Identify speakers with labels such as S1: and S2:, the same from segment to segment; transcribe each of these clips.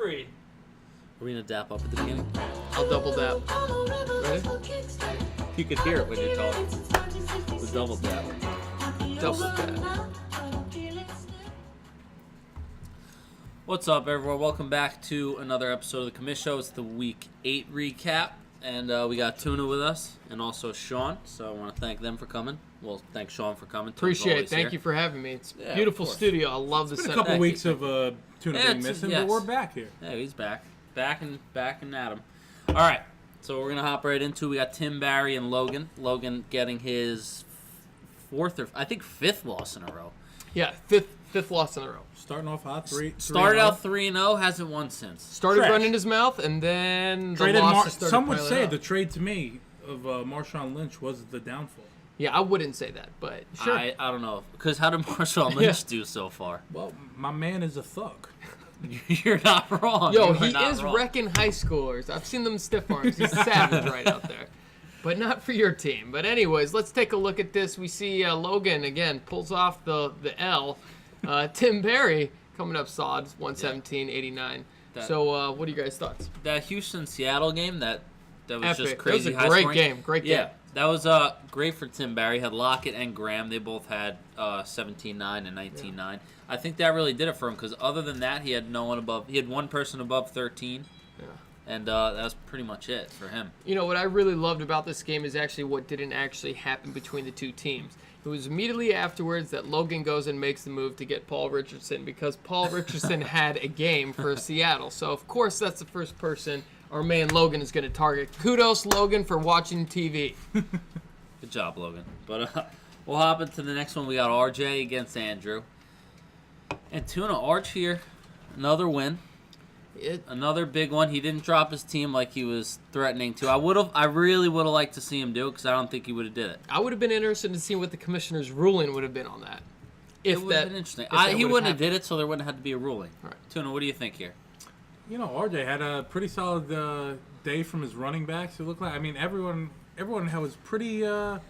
S1: 3.
S2: Are we going to dap up at the beginning?
S3: I'll double dap. Ready?
S2: You can hear it when you're talking. The double dap.
S3: Double dap.
S2: What's up, everyone? Welcome back to another episode of the Commish Show. It's the Week 8 recap, and we got Tuna with us, and also Sean, so I want to thank them for coming. Well, thank Sean for coming.
S3: Appreciate it. Thank you for having me. It's a beautiful studio. I love the
S4: It's been
S3: setup.
S4: a couple weeks of Tuna being missing,
S2: yes.
S4: but we're back here.
S2: Yeah, he's back. Back and at him. All right, so we're going to hop right into it. We got Tim, Barry, and Logan. Logan getting his fifth loss in a row.
S3: Yeah, fifth loss in a row.
S4: Starting off hot,
S2: Started out 3-0, hasn't won since.
S3: Started
S4: Trash.
S3: running his mouth, and then the
S4: Traded
S3: losses started
S4: some would
S3: piling
S4: say
S3: up.
S4: the trade to me of Marshawn Lynch was the downfall.
S3: Yeah, I wouldn't say that, but sure.
S2: I don't know, because how did Marshawn Lynch do so far?
S4: Well, my man is a thug.
S2: You're not wrong.
S3: Yo,
S2: You are
S3: he
S2: not
S3: is
S2: wrong.
S3: wrecking high schoolers. I've seen them stiff arms. He's savage right out there. But not for your team. But anyways, let's take a look at this. We see Logan, again, pulls off the L. Tim Barry coming up solid, 117-89. So what are you guys' thoughts?
S2: That Houston-Seattle game, that was
S3: Epic.
S2: just crazy.
S3: That was a great game. Great game.
S2: Yeah, that was great for Tim Barry. Had Lockett and Graham. They both had 17-9 and 19-9. Yeah. I think that really did it for him because other than that, he had no one above. He had one person above 13.
S3: Yeah.
S2: And that was pretty much it for him.
S3: You know, what I really loved about this game is actually what didn't actually happen between the two teams. It was immediately afterwards that Logan goes and makes the move to get Paul Richardson because Paul Richardson had a game for Seattle. So, of course, that's the first person our man Logan is going to target. Kudos, Logan, for watching TV.
S2: Good job, Logan. But we'll hop into the next one. We got RJ against Andrew. And Tuna Arch here, another win. Another big one. He didn't drop his team like he was threatening to. I really would have liked to see him do it because I don't think he would have did it.
S3: I would have been interested to see what the commissioner's ruling would have been on that.
S2: It would have been interesting. He wouldn't have did it, so there wouldn't have to be a ruling.
S3: All right.
S2: Tuna, what do you think here?
S4: You know, RJ had a pretty solid day from his running backs. It looked like, I mean, everyone was pretty good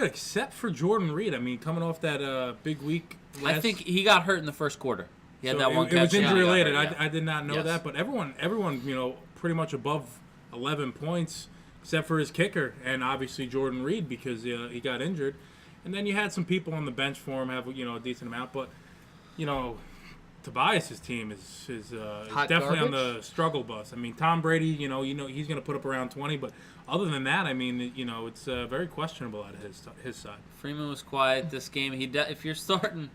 S4: except for Jordan Reed. I mean, coming off that big week.
S2: I think he got hurt in the first quarter. He had that one catch.
S4: It was injury related.
S2: Yeah.
S4: I did not know that, but everyone, you know, pretty much above 11 points except for his kicker and obviously Jordan Reed because he got injured. And then you had some people on the bench for him have a decent amount, but you know, Tobias's team is definitely on the struggle bus. I mean, Tom Brady, you know he's going to put up around 20, but other than that, I mean, you know, it's very questionable at his side.
S2: Freeman was quiet this game. If you're starting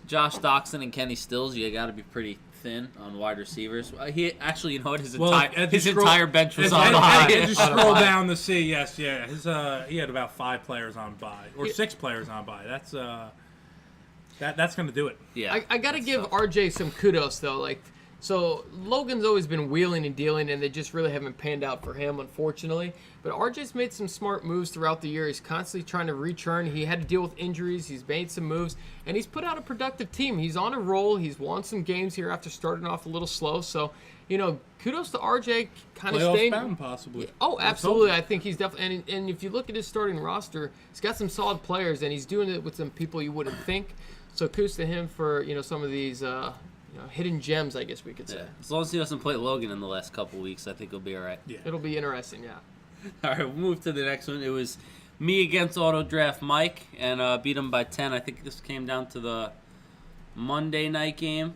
S2: Josh Doxson and Kenny Stills, you got to be pretty thin on wide receivers. He actually, you know what, his entire bench was on bye.
S4: Just scroll down to see, yes, yeah, he had about 5 players on bye or 6 players on bye. That's going to do it.
S2: Yeah,
S3: I got to give RJ some kudos though. So Logan's always been wheeling and dealing, and they just really haven't panned out for him, unfortunately. But RJ's made some smart moves throughout the year. He's constantly trying to return. He had to deal with injuries. He's made some moves, and he's put out a productive team. He's on a roll. He's won some games here after starting off a little slow. So, you know, kudos to RJ, kind of staying.
S4: Playoff bound, possibly.
S3: Oh, absolutely. I think he's definitely. And if you look at his starting roster, he's got some solid players, and he's doing it with some people you wouldn't think. So kudos to him for some of these. Hidden gems, I guess we could say.
S2: Yeah. As long as he doesn't play Logan in the last couple weeks, I think he'll be all right.
S3: Yeah. It'll be interesting, yeah.
S2: All right, we'll move to the next one. It was me against Auto Draft Mike, and beat him by 10. I think this came down to the Monday night game.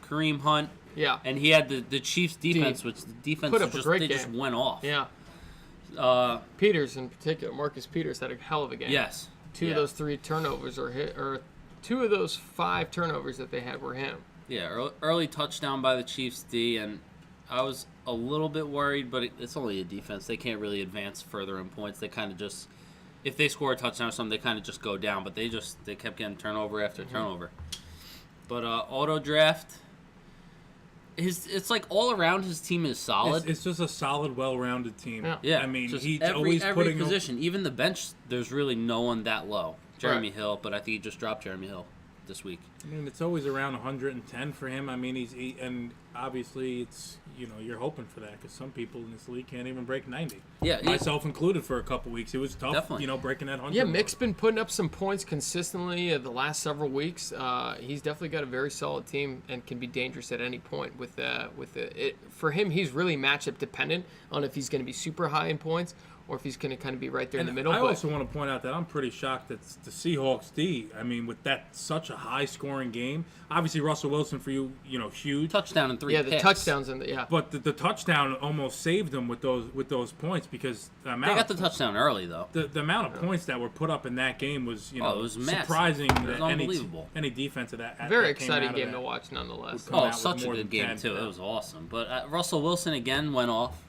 S2: Kareem Hunt.
S3: Yeah.
S2: And he had the Chiefs' defense, which the defense
S3: put up a great game.
S2: Just went off.
S3: Yeah. Peters in particular, Marcus Peters had a hell of a game.
S2: Yes.
S3: Two of those 3 turnovers or 2 of those 5 turnovers that they had were him.
S2: Yeah, early touchdown by the Chiefs D, and I was a little bit worried, but it's only a defense. They can't really advance further in points. They kind of just, if they score a touchdown or something, they kind of just go down. But they kept getting turnover after turnover. But auto draft, it's like all around his team is solid.
S4: It's just a solid, well-rounded team.
S2: Yeah.
S4: I mean,
S2: just
S4: he's
S2: every
S4: always putting
S2: position, even the bench. There's really no one that low. Jeremy Hill, but I think he just dropped Jeremy Hill. this week.
S4: I mean, it's always around 110 for him. I mean, and obviously it's, you're hoping for that because some people in this league can't even break 90.
S2: Yeah,
S4: myself included for a couple weeks. It was tough,
S2: Definitely.
S4: Breaking that 100.
S3: Yeah, Mick's been putting up some points consistently the last several weeks. He's definitely got a very solid team and can be dangerous at any point. For him, he's really matchup dependent on if he's going to be super high in points or if he's going to kind of be right there in the middle.
S4: I also want to point out that I'm pretty shocked that the Seahawks D. I mean, with that such a high scoring game, obviously Russell Wilson for you, huge
S2: touchdown and 3
S3: Yeah,
S2: picks.
S3: the touchdowns
S4: But the touchdown almost saved them with those points because the amount
S2: They got the touchdown early though.
S4: The amount of points that were put up in that game was
S2: it was
S4: surprising.
S2: massive. It was
S4: that
S2: unbelievable.
S4: Any defense of that
S3: very
S4: that
S3: exciting
S4: came out
S3: game
S4: of
S3: to
S4: that.
S3: watch nonetheless.
S4: Come out with
S2: Such a
S4: more
S2: good
S4: than
S2: game
S4: 10,
S2: too.
S4: yeah.
S2: It was awesome. But Russell Wilson again went off.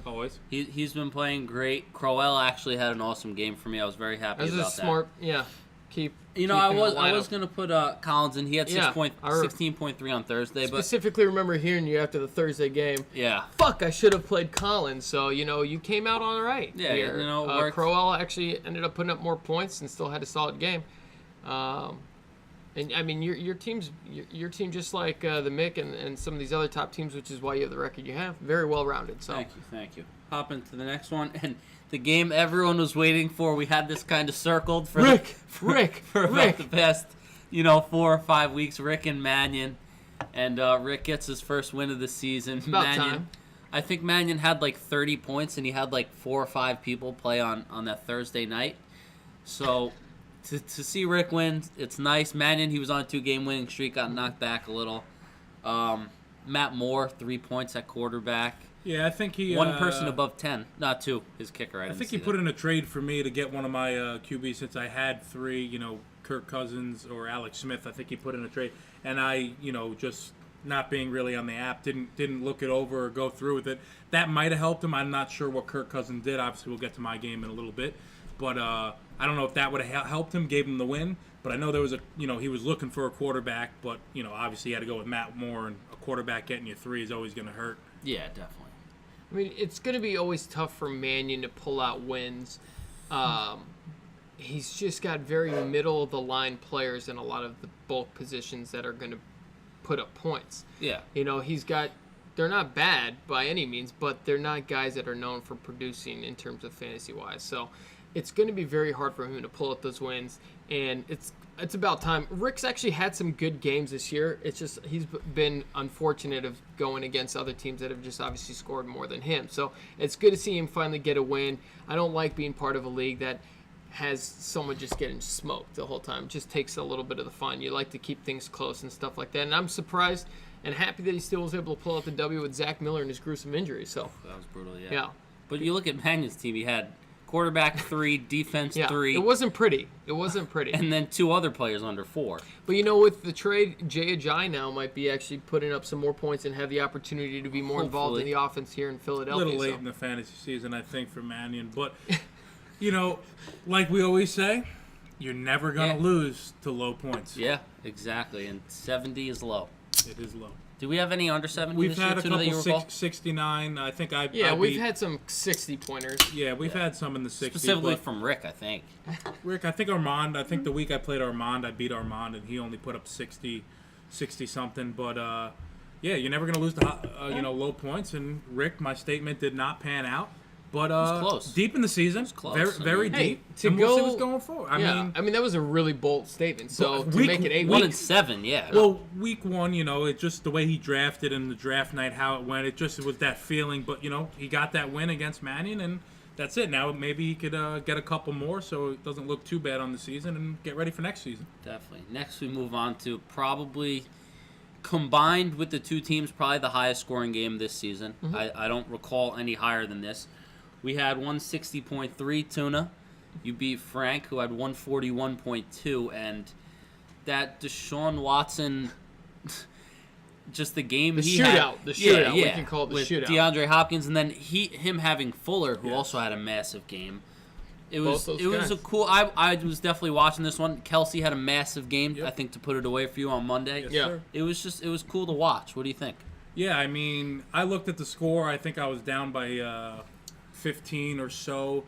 S4: Always.
S2: He's been playing great. Crowell actually had an awesome game for me. I was very happy
S3: This
S2: about
S3: is smart. Yeah,
S2: that. I
S3: keeping
S2: was
S3: the
S2: I was
S3: lineup.
S2: gonna put Collins in. He had
S3: Yeah,
S2: 16.3 on Thursday, but
S3: Specifically remember hearing you after the Thursday game.
S2: yeah,
S3: Fuck, I should have played Collins. So, you came out all right.
S2: Yeah,
S3: here.
S2: it worked.
S3: Crowell actually ended up putting up more points and still had a solid game. And I mean, your team just like the Mick and some of these other top teams, which is why you have the record you have, very well rounded. So
S2: Thank you. Hop into the next one, and the game everyone was waiting for. We had this kind of circled for
S3: Rick,
S2: about the past 4 or 5 weeks. Rick and Mannion, and Rick gets his first win of the season.
S3: It's about
S2: Mannion,
S3: time.
S2: I think Mannion had like 30 points, and he had like 4 or 5 people play on that Thursday night. So to see Rick win, it's nice. Mannion, he was on a 2-game winning streak, got knocked back a little. Matt Moore, 3 points at quarterback.
S4: Yeah, I think he
S2: One person above 10, not 2. His kicker.
S4: I think he put in a trade for me to get one of my QBs since I had 3. Kirk Cousins or Alex Smith. I think he put in a trade, and I, just not being really on the app, didn't look it over or go through with it. That might have helped him. I'm not sure what Kirk Cousins did. Obviously, we'll get to my game in a little bit, but I don't know if that would have helped him, gave him the win. But I know there was he was looking for a quarterback, but obviously he had to go with Matt Moore, and a quarterback getting you 3 is always going to hurt.
S2: Yeah, definitely.
S3: I mean, it's going to be always tough for Mannion to pull out wins. He's just got very middle of the line players in a lot of the bulk positions that are going to put up points.
S2: Yeah.
S3: They're not bad by any means, but they're not guys that are known for producing in terms of fantasy-wise. So it's going to be very hard for him to pull up those wins, and it's about time. Rick's actually had some good games this year. It's just he's been unfortunate of going against other teams that have just obviously scored more than him. So it's good to see him finally get a win. I don't like being part of a league that has someone just getting smoked the whole time. It just takes a little bit of the fun. You like to keep things close and stuff like that. And I'm surprised and happy that he still was able to pull out the W with Zach Miller and his gruesome injury. So
S2: That was brutal, yeah.
S3: yeah.
S2: But you look at Mannion's team, he had quarterback 3, defense
S3: Yeah,
S2: 3,
S3: it wasn't pretty.
S2: and then 2 other players under 4.
S3: But with the trade, Jay Ajayi now might be actually putting up some more points and have the opportunity to be more involved in
S2: Hopefully.
S3: the offense here in
S4: A
S3: Philadelphia.
S4: little late in the fantasy season, I think, for Mannion. But, like we always say, you're never going to
S2: Yeah.
S4: lose to low points.
S2: Yeah, exactly. And 70 is low.
S4: It is low.
S2: Do we have any under 70
S4: We've
S2: this year,
S4: had a
S2: Tuna, that you
S4: couple
S2: recall?
S4: 69. I think I
S3: We've
S4: beat-
S3: had some 60-pointers.
S4: Yeah, we've had some in the 60s.
S2: Specifically
S4: but
S2: from Rick, I think.
S4: Rick, I think Armand, the week I played Armand, I beat Armand, and he only put up 60-something. But, yeah, you're never going to lose to, low points. And, Rick, my statement did not pan out. But
S2: close.
S4: deep in the season,
S2: close.
S4: very
S3: Hey,
S4: deep.
S3: to
S4: And we'll see
S3: go-
S4: what's going forward.
S3: I mean that was a really bold statement. So
S4: But
S3: to
S4: week-
S3: make it 8
S2: 1
S3: weeks,
S2: and 7, yeah.
S4: Well, week 1, it just the way he drafted and the draft night, how it went, it just was that feeling. But, he got that win against Mannion, and that's it. Now maybe he could get a couple more so it doesn't look too bad on the season and get ready for next season.
S2: Definitely. Next, we move on to probably, combined with the 2 teams, probably the highest scoring game this season. I don't recall any higher than this. We had 160.3, Tuna. You beat Frank, who had 141.2, and that Deshaun Watson, just the game
S3: The
S2: he
S3: shootout,
S2: had.
S3: the shootout, we can call it the
S2: with
S3: shootout.
S2: DeAndre Hopkins, and then him having Fuller, who
S4: Yes.
S2: also had a massive game. It
S3: Both
S2: was
S3: those
S2: a
S3: guys.
S2: cool. I was definitely watching this one. Kelsey had a massive game.
S4: Yep.
S2: I think to put it away for you on Monday.
S4: Yes,
S3: Yeah.
S4: sir.
S2: It was cool to watch. What do you think?
S4: Yeah, I mean, I looked at the score. I think I was down by 15 or so,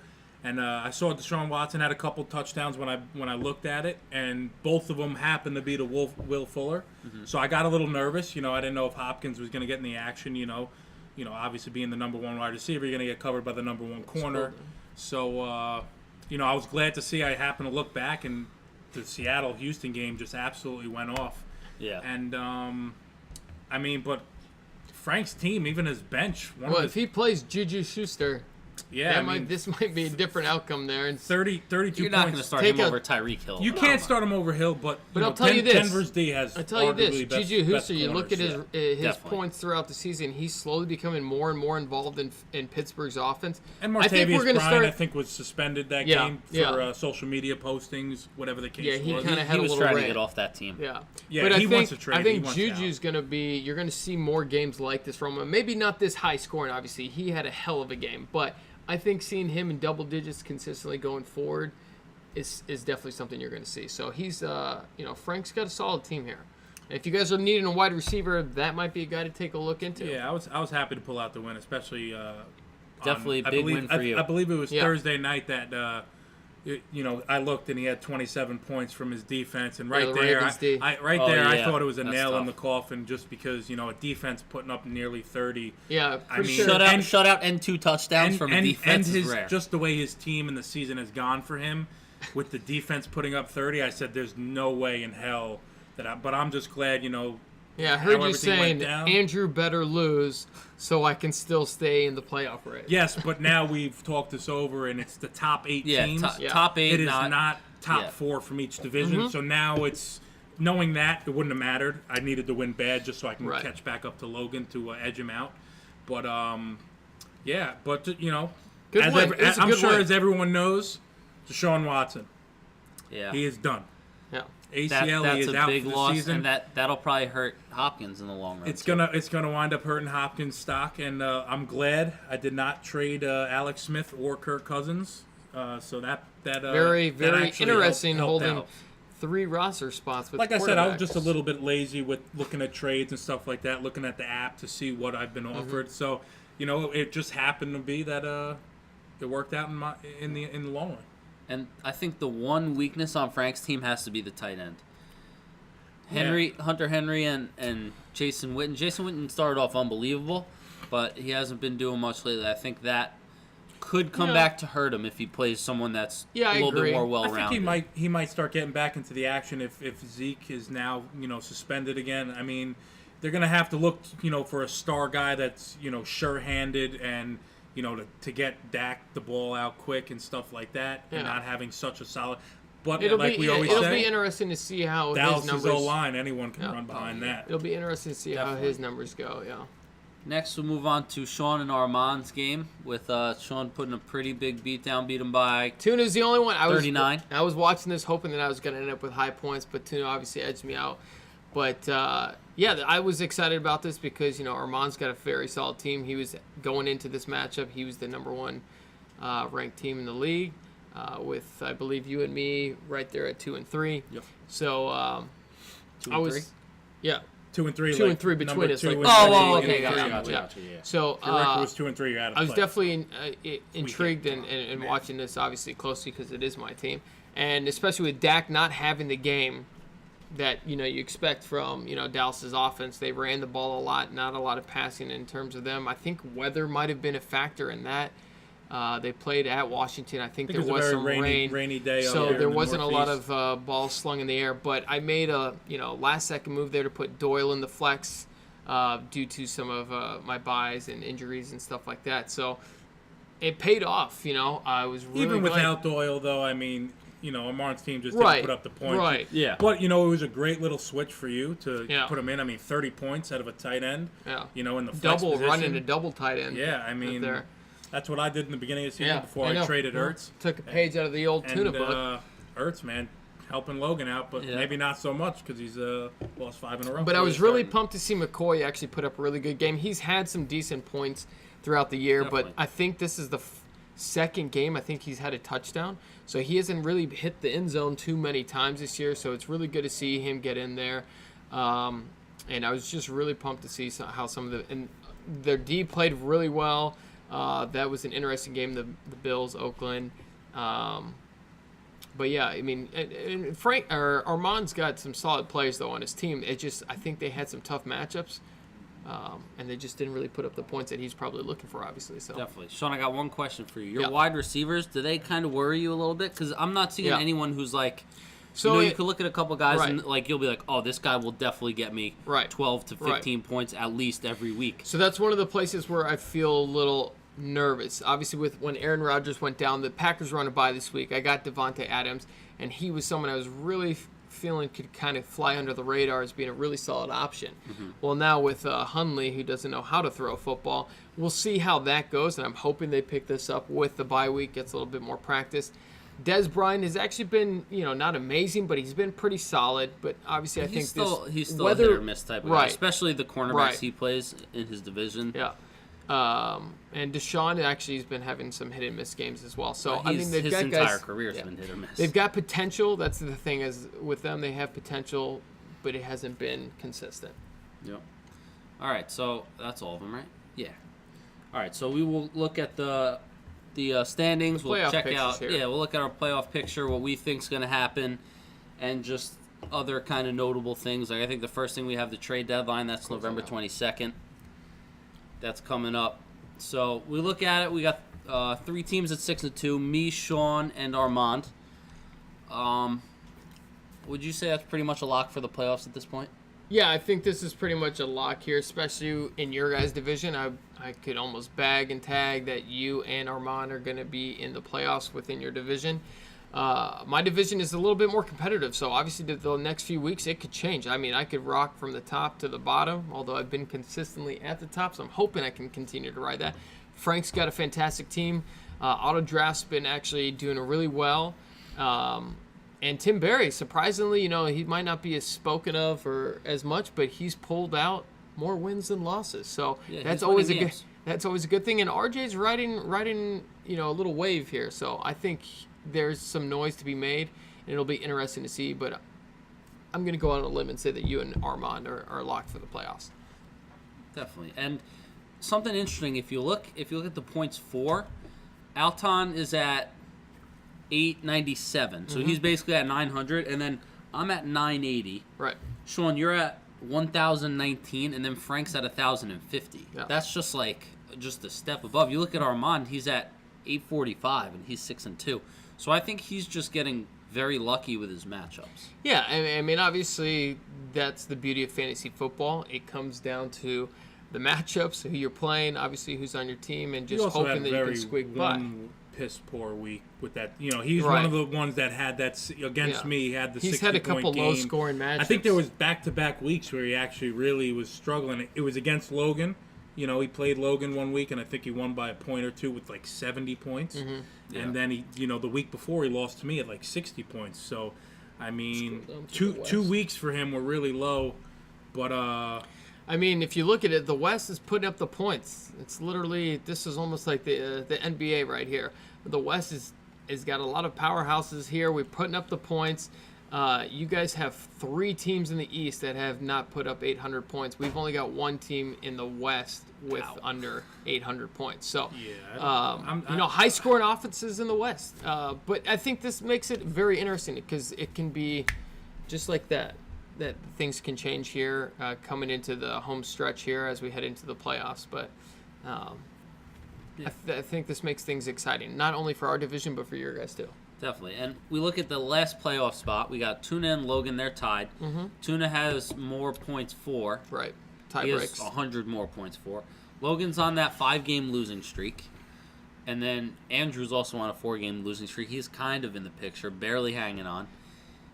S4: And I saw Deshaun Watson had a couple touchdowns when I looked at it, and both of them happened to be to Will Fuller. So I got a little nervous. I didn't know if Hopkins was going to get in the action. Obviously being the number one wide receiver, you're going to get covered by the number one corner. So, I was glad to see. I happened to look back, and the Seattle-Houston game just absolutely went off.
S2: Yeah.
S4: And, but Frank's team, even his bench.
S3: If he plays Juju Schuster,
S4: yeah,
S3: this might be a different outcome there. And
S4: 32
S2: You're not going to start him over Tyreek Hill.
S4: You can't start him over Hill, but
S3: I'll tell you this.
S4: Denver's D has.
S3: I'll tell you this. Juju Schuster, you look at his
S2: Definitely.
S3: points throughout the season, he's slowly becoming more and more involved in Pittsburgh's offense.
S4: And Martavius Bryan, I think, was suspended that game for social media postings, whatever the case was.
S3: He kind of had a little
S2: trying
S3: rant.
S2: to get off that team.
S3: Yeah, but
S4: he wants to trade.
S3: I think Juju's going to be. You're going to see more games like this from him. Maybe not this high scoring. Obviously, he had a hell of a game, but I think seeing him in double digits consistently going forward is definitely something you're going to see. So he's, Frank's got a solid team here. And if you guys are needing a wide receiver, that might be a guy to take a look into.
S4: Yeah, I was happy to pull out the win, especially.
S2: Definitely a big win for you.
S4: I believe it was Thursday night that. I looked and he had 27 points from his defense, and right there, I thought it was a nail in the coffin, just because a defense putting up nearly 30.
S3: Yeah,
S2: shutout and 2 touchdowns from a defense is rare.
S4: Just the way his team in the season has gone for him, with the defense putting up 30, I said there's no way in hell that. But I'm just glad,
S3: Yeah, I heard you saying Andrew better lose so I can still stay in the playoff race.
S4: Yes, but now we've talked this over, and it's the top 8 teams.
S2: Top 8.
S4: It is not top 4 from each division. So now it's knowing that it wouldn't have mattered. I needed to win bad just so I can catch back up to Logan to edge him out. But I'm sure as everyone knows, Deshaun Watson.
S2: Yeah,
S4: he is done.
S3: Yeah.
S4: ACL,
S2: that's
S4: he is
S2: a
S4: out
S2: big
S4: for the
S2: loss,
S4: season.
S2: and that'll probably hurt Hopkins in the long run.
S4: It's gonna wind up hurting Hopkins' stock, and I'm glad I did not trade Alex Smith or Kirk Cousins. So that
S3: very interesting
S4: helped
S3: holding
S4: out.
S3: 3 roster spots with.
S4: Like I said, I was just a little bit lazy with looking at trades and stuff like that, looking at the app to see what I've been offered. So it just happened to be that it worked out in the long run.
S2: And I think the one weakness on Frank's team has to be the tight end. Hunter Henry and Jason Witten. Jason Witten started off unbelievable, but he hasn't been doing much lately. I think that could come back to hurt him if he plays someone that's a little bit more well-rounded.
S4: I think he might start getting back into the action if Zeke is now suspended again. I mean, they're going to have to look for a star guy that's sure-handed and to get Dak the ball out quick and stuff like that, and not having such a solid. But
S3: it'll
S4: like we always say,
S3: it'll be interesting to see how
S4: Dallas'
S3: his numbers.
S4: O-line, anyone can run behind that.
S3: It'll be interesting to see how his numbers go. Yeah.
S2: Next, we'll move on to Sean and Armand's game, with Sean putting a pretty big beatdown, beat him by
S3: Tuna's the only one.
S2: 39.
S3: I was watching this hoping that I was going to end up with high points, but Tuna obviously edged me out. But, I was excited about this because, Armand's got a very solid team. He was going into this matchup. He was the number 1 ranked team in the league with, I believe, you and me right there at 2 and 3.
S4: Yep.
S3: So
S2: 2 and 3?
S3: Yeah.
S4: 2 and 3.
S3: 2 and 3 between us.
S2: Okay, gotcha.
S3: So
S4: your record was 2 and 3. You're out of
S3: I was
S4: play.
S3: definitely intrigued and watching this obviously closely because it is my team, and especially with Dak not having the game that you expect from Dallas's offense. They ran the ball a lot, not a lot of passing in terms of them. I think weather might have been a factor in that. They played at Washington. I think there was some
S4: rainy day,
S3: so there wasn't a lot
S4: Northeast.
S3: of balls slung in the air. But I made a last second move there to put Doyle in the flex due to some of my buys and injuries and stuff like that. So it paid off. I was really
S4: even
S3: glad.
S4: without Doyle though. I mean, Amar's team just didn't put up the points.
S3: Right.
S2: Yeah.
S4: But it was a great little switch for you to put him in. I mean, 30 points out of a tight end.
S3: Yeah.
S4: In the flex
S3: double
S4: position.
S3: running a double tight end.
S4: Yeah, I mean,
S3: there.
S4: that's what I did in the beginning of the season before I traded Ertz.
S3: Took a page out of the old Tuna book.
S4: Ertz, man, helping Logan out, but maybe not so much because he's lost 5 in a row.
S3: But I was really pumped to see McCoy actually put up a really good game. He's had some decent points throughout the year, but I think this is the second game I think he's had a touchdown. So he hasn't really hit the end zone too many times this year, so it's really good to see him get in there. And I was just really pumped to see how some of their D played really well. That was an interesting game, the Bills, Oakland. But yeah, I mean, and Frank or Armand's got some solid players though on his team. I think they had some tough matchups, and they just didn't really put up the points that he's probably looking for, obviously. So
S2: Definitely, Sean. I got one question for you. Your
S3: Yeah.
S2: wide receivers, do they kind of worry you a little bit? Because I'm not seeing
S3: Yeah.
S2: anyone who's like.
S3: So
S2: you could look at a couple guys
S3: Right.
S2: and like you'll be like, oh, this guy will definitely get me
S3: Right.
S2: 12 to 15 points at least every week.
S3: So that's one of the places where I feel a little nervous. Obviously, with when Aaron Rodgers went down, the Packers were on a bye this week. I got Devontae Adams, and he was someone I was really feeling could kind of fly under the radar as being a really solid option. Well, now with Hundley, who doesn't know how to throw a football, we'll see how that goes, and I'm hoping they pick this up with the bye week, gets a little bit more practice. Bryan has actually been, not amazing, but he's been pretty solid. But obviously, I think
S2: He's still a
S3: whether,
S2: hit or miss type of guy,
S3: right,
S2: especially the cornerbacks
S3: Right.
S2: he plays in his division.
S3: yeah. And Deshaun actually has been having some hit and miss games as well. So I mean, they've
S2: his
S3: got
S2: entire
S3: guys.
S2: career has
S3: yeah.
S2: been hit or miss.
S3: They've got potential. That's the thing is with them, they have potential, but it hasn't been consistent.
S2: Yep. All right, so that's all of them, right? Yeah. All right, so we will look at the standings.
S3: The
S2: We'll
S3: playoff
S2: check
S3: pictures
S2: out.
S3: here.
S2: Yeah, we'll look at our playoff picture, what we think's going to happen, and just other kind of notable things. Like I think the first thing we have the trade deadline. That's November 22nd. That's coming up. So we look at it. We got 3 teams at 6-2. Me, Sean, and Armand. Would you say that's pretty much a lock for the playoffs at this point?
S3: Yeah, I think this is pretty much a lock here, especially in your guys' division. I could almost bag and tag that you and Armand are going to be in the playoffs within your division. My division is a little bit more competitive, so obviously the next few weeks it could change. I mean, I could rock from the top to the bottom, although I've been consistently at the top, so I'm hoping I can continue to ride that. Frank's got a fantastic team. Auto Draft's been actually doing really well. And Tim Berry, surprisingly, he might not be as spoken of or as much, but he's pulled out more wins than losses. So
S2: Yeah,
S3: that's
S2: he's
S3: always a
S2: winning
S3: good.
S2: games.
S3: That's always a good thing. And RJ's riding, a little wave here. So I think there's some noise to be made, and it'll be interesting to see. But I'm going to go on a limb and say that you and Armand are locked for the playoffs.
S2: Definitely. And something interesting, if you look at the points for, Altan is at 897. So he's basically at 900, and then I'm at 980.
S3: Right.
S2: Sean, you're at 1019, and then Frank's at 1050.
S3: Yeah.
S2: That's just a step above. You look at Armand, he's at 845, and he's 6-2. So I think he's just getting very lucky with his matchups.
S3: Yeah, I mean, obviously, that's the beauty of fantasy football. It comes down to the matchups, who you're playing, obviously who's on your team, and just hoping that you can squeak by.
S4: Piss poor week with that. He's
S3: Right.
S4: one of the ones that had that against
S3: Yeah.
S4: me. He had the
S3: He's
S4: 60
S3: had a couple
S4: game.
S3: low-scoring matchups.
S4: I think there was back-to-back weeks where he actually really was struggling. It was against Logan. He played Logan one week, and I think he won by a point or two with 70 points.
S2: Yeah.
S4: And then the week before he lost to me at 60 points. So, I mean,
S3: Let's go down to the
S4: two
S3: West.
S4: weeks for him were really low. But
S3: I mean, if you look at it, the West is putting up the points. It's literally, this is almost like the NBA right here. The West is got a lot of powerhouses here. We're putting up the points. You guys have 3 teams in the East that have not put up 800 points. We've only got 1 team in the West with under 800 points. So, high-scoring offenses in the West. But I think this makes it very interesting because it can be just like that things can change here coming into the home stretch here as we head into the playoffs. But I think this makes things exciting, not only for our division, but for your guys too.
S2: Definitely. And we look at the last playoff spot. We got Tuna and Logan. They're tied. Tuna has more points for.
S3: Right. Tie
S2: He has
S3: breaks.
S2: 100 more points for. Logan's on that 5-game losing streak. And then Andrew's also on a 4-game losing streak. He's kind of in the picture, barely hanging on,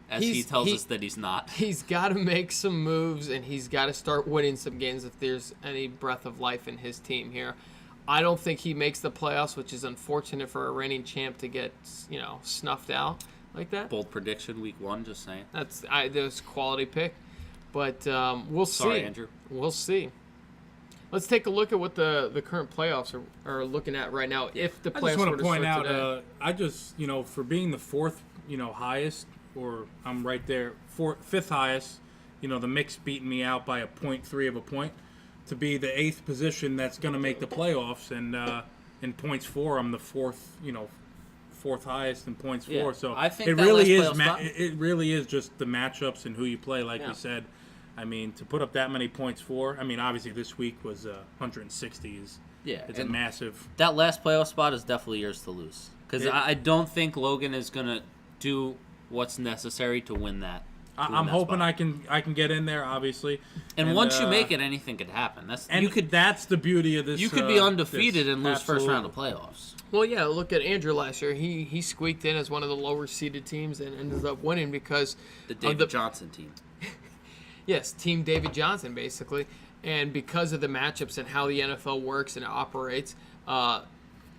S2: as he tells us that he's not.
S3: He's got to make some moves, and he's got to start winning some games if there's any breath of life in his team here. I don't think he makes the playoffs, which is unfortunate for a reigning champ to get, snuffed out like that.
S2: Bold prediction, week 1, just saying.
S3: That's a quality pick, but we'll see.
S2: Sorry, Andrew.
S3: We'll see. Let's take a look at what the current playoffs are looking at right now. If the
S4: I
S3: playoffs
S4: just want
S3: were
S4: to
S3: to
S4: point
S3: start
S4: out,
S3: today.
S4: I just, for being the 4th, highest, or I'm right there, 5th highest, the mix beating me out by 0.3 of a point, to be the 8th position that's going to make the playoffs, and in points for, I'm the 4th fourth highest in points
S2: Yeah,
S4: for. So
S2: I think
S4: it
S2: that
S4: really
S2: last
S4: is.
S2: playoff spot-
S4: It really is just the matchups and who you play. Like
S3: Yeah.
S4: we said, I mean, to put up that many points for. I mean, obviously this week was 160. It's a
S2: and
S4: massive.
S2: that last playoff spot is definitely yours to lose. Because
S4: It-
S2: I don't think Logan is going to do what's necessary to win that.
S4: I'm hoping I can get in there, obviously.
S2: And once you make it, anything could happen. That's
S4: that's the beauty of this.
S2: You could be undefeated
S4: this.
S2: and lose first round of
S4: Absolutely.
S2: playoffs.
S3: Well, yeah, look at Andrew last year. He squeaked in as one of the lower seeded teams and ended up winning because
S2: The
S3: of
S2: David Johnson team.
S3: Yes, Team David Johnson, basically. And because of the matchups and how the NFL works and operates,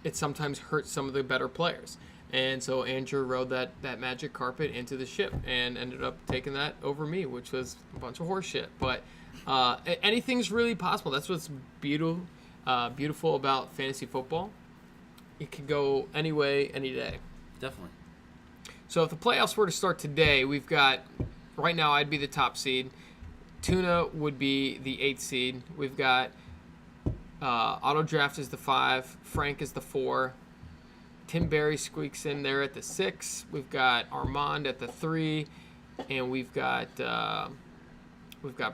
S3: it sometimes hurts some of the better players. And so Andrew rode that magic carpet into the ship and ended up taking that over me, which was a bunch of horse shit. But anything's really possible. That's what's beautiful about fantasy football. It can go any way, any day.
S2: Definitely.
S3: So if the playoffs were to start today, we've got, right now I'd be the top seed. Tuna would be the 8th seed. We've got Auto Draft is the 5. Frank is the 4. Tim Berry squeaks in there at the 6. We've got Armand at the 3. And we've got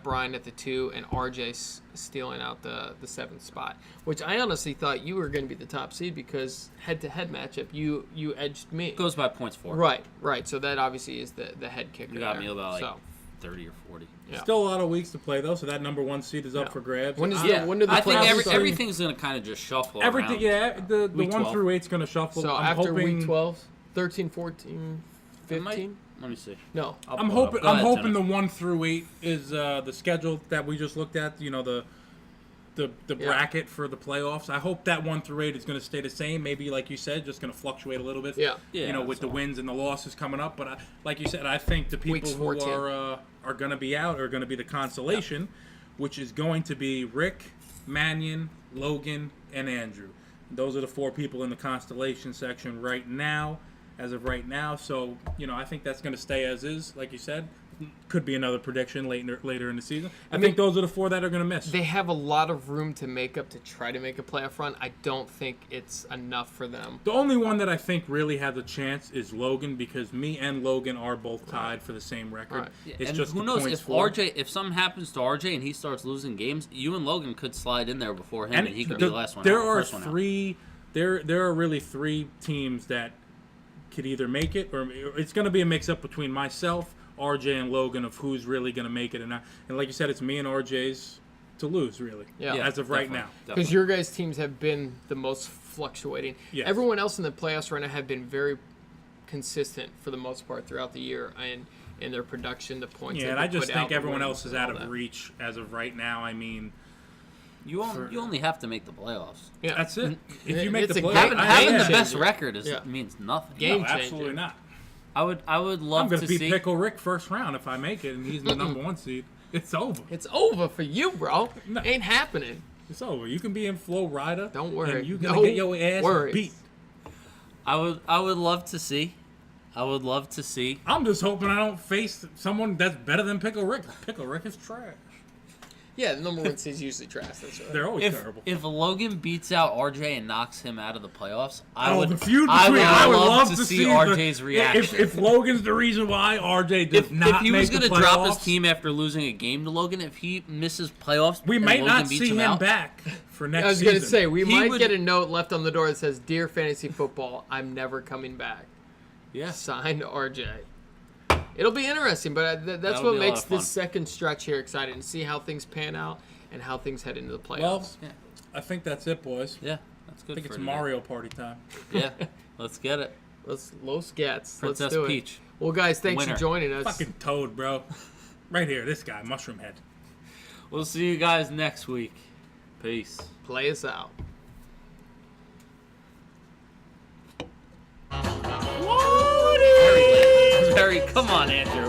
S3: Bryan at the 2. And RJ stealing out the 7th spot. Which I honestly thought you were going to be the top seed because head-to-head matchup, you edged me.
S2: It goes by points for.
S3: Right. So that obviously is the head kicker.
S2: You got
S3: there.
S2: me about
S3: So,
S2: 30 or 40.
S3: yeah.
S4: Still a lot of weeks to play though, so that number 1 seed is up
S3: Yeah.
S4: for grabs.
S3: When is
S2: Yeah,
S3: when do the
S2: I think
S3: playoffs start?
S2: everything's going to kind of just shuffle
S4: Everything,
S2: around.
S4: yeah. The
S2: Week
S4: 1
S2: 12.
S4: through 8's going to shuffle.
S3: So
S4: I'm
S3: after
S4: hoping,
S3: week 12, 13, 14,
S2: It might-
S3: 15?
S2: Let me see.
S3: No.
S4: I'm
S2: pull it up.
S4: hoping.
S2: Go
S4: I'm
S2: ahead,
S4: hoping
S2: Tuna.
S4: the 1 through 8 is the schedule that we just looked at. You know the bracket for the playoffs. I hope that 1 through 8 is going to stay the same. Maybe like you said, just going to fluctuate a little bit.
S3: Yeah.
S4: You know,
S2: Yeah,
S4: with the
S2: so-
S4: wins and the losses coming up. But like you said, I think the people
S3: Weeks
S4: who
S3: 14.
S4: are going to be out are going to be the consolation, which is going to be Rick, Mannion, Logan, and Andrew. Those are the 4 people in the constellation section right now, as of right now. So, you know, I think that's going to stay as is, like you said. Could be another prediction later in the season. I think those are the 4 that are going to miss.
S3: They have a lot of room to make up to try to make a playoff run. I don't think it's enough for them.
S4: The only one that I think really has a chance is Logan, because me and Logan are both tied for the same record.
S3: Right.
S2: Yeah,
S4: It's
S2: and
S4: just
S2: who
S4: the
S2: knows
S4: points
S2: if
S4: for.
S2: if something happens to RJ and he starts losing games, you and Logan could slide in there before him, and he could be the last one
S4: there
S2: out.
S4: are
S2: First one out.
S4: 3. There are really 3 teams that could either make it, or it's going to be a mix-up between myself, RJ, and Logan of who's really going to make it. And like you said, it's me and RJ's to lose, really,
S3: Yeah.
S4: as of right
S2: Definitely,
S4: now.
S3: Because
S2: definitely.
S3: your guys' teams have been the most fluctuating.
S4: Yes.
S3: Everyone else in the playoffs right now have been very consistent for the most part throughout the year and in their production, the points.
S4: Yeah,
S3: that
S4: and
S3: they
S4: I just
S3: put
S4: think
S3: out, the
S4: everyone
S3: wins
S4: else is
S3: and
S4: out
S3: all
S4: of
S3: that.
S4: reach as of right now. I mean,
S2: You only have to make the playoffs.
S3: Yeah.
S4: that's it. If you make
S3: It's
S4: the
S3: a
S4: playoffs,
S3: game-
S2: Having the
S3: changer.
S2: best record
S3: Yeah.
S2: means nothing.
S3: Game
S4: no, absolutely
S3: changer.
S4: not.
S2: I would
S4: I'm
S2: love
S4: going
S2: to
S4: to beat
S2: see.
S4: Pickle Rick first round if I make it, and he's the number 1 seed. It's over.
S3: It's over for you, bro.
S4: No.
S3: Ain't happening.
S4: It's over. You can be in Flow Rider.
S3: Don't worry.
S4: And you gonna
S3: No
S4: get your ass
S3: worries.
S4: beat.
S2: I would love to see. I would love to see.
S4: I'm just hoping I don't face someone that's better than Pickle Rick. Pickle Rick is trash.
S3: Yeah, the number 1 seed's usually trash. That's right.
S4: They're always
S2: If
S4: terrible.
S2: Logan beats out RJ and knocks him out of the playoffs, I would.
S4: The feud
S2: I
S4: between
S2: would
S4: I would
S2: love
S4: love
S2: to see
S4: the-
S2: RJ's reaction.
S4: If Logan's the reason why RJ does
S2: if
S4: not
S2: he was
S4: make
S2: going
S4: the
S2: to drop his
S4: playoffs,
S2: team after losing a game to Logan, if he misses playoffs,
S4: we
S2: and
S4: might
S2: Logan
S4: not
S2: beats
S4: see him
S2: out,
S4: back for next
S3: I was
S4: season.
S3: going to say, we
S2: He
S3: might
S2: would-
S3: get a note left on the door that says, "Dear Fantasy Football, I'm never coming back."
S2: Yeah.
S3: Signed RJ. It'll be interesting, but that's
S2: That'll
S3: what
S2: be a lot
S3: makes
S2: of
S3: this
S2: fun.
S3: second stretch here exciting, to see how things pan out and how things head into the playoffs.
S4: Well,
S2: Yeah.
S4: I think that's it, boys.
S2: Yeah, that's
S4: I
S2: good.
S4: think
S2: for
S4: it's
S2: today.
S4: Mario Party time.
S2: Yeah, let's get it.
S3: Los Gets.
S2: Princess
S3: Let's do
S2: Peach.
S3: it. Well, guys, thanks
S2: Winner.
S3: for joining us.
S4: Fucking Toad, bro. Right here, this guy, Mushroom Head.
S2: We'll see you guys next week. Peace.
S3: Play us out.
S2: Very, come on, Andrew.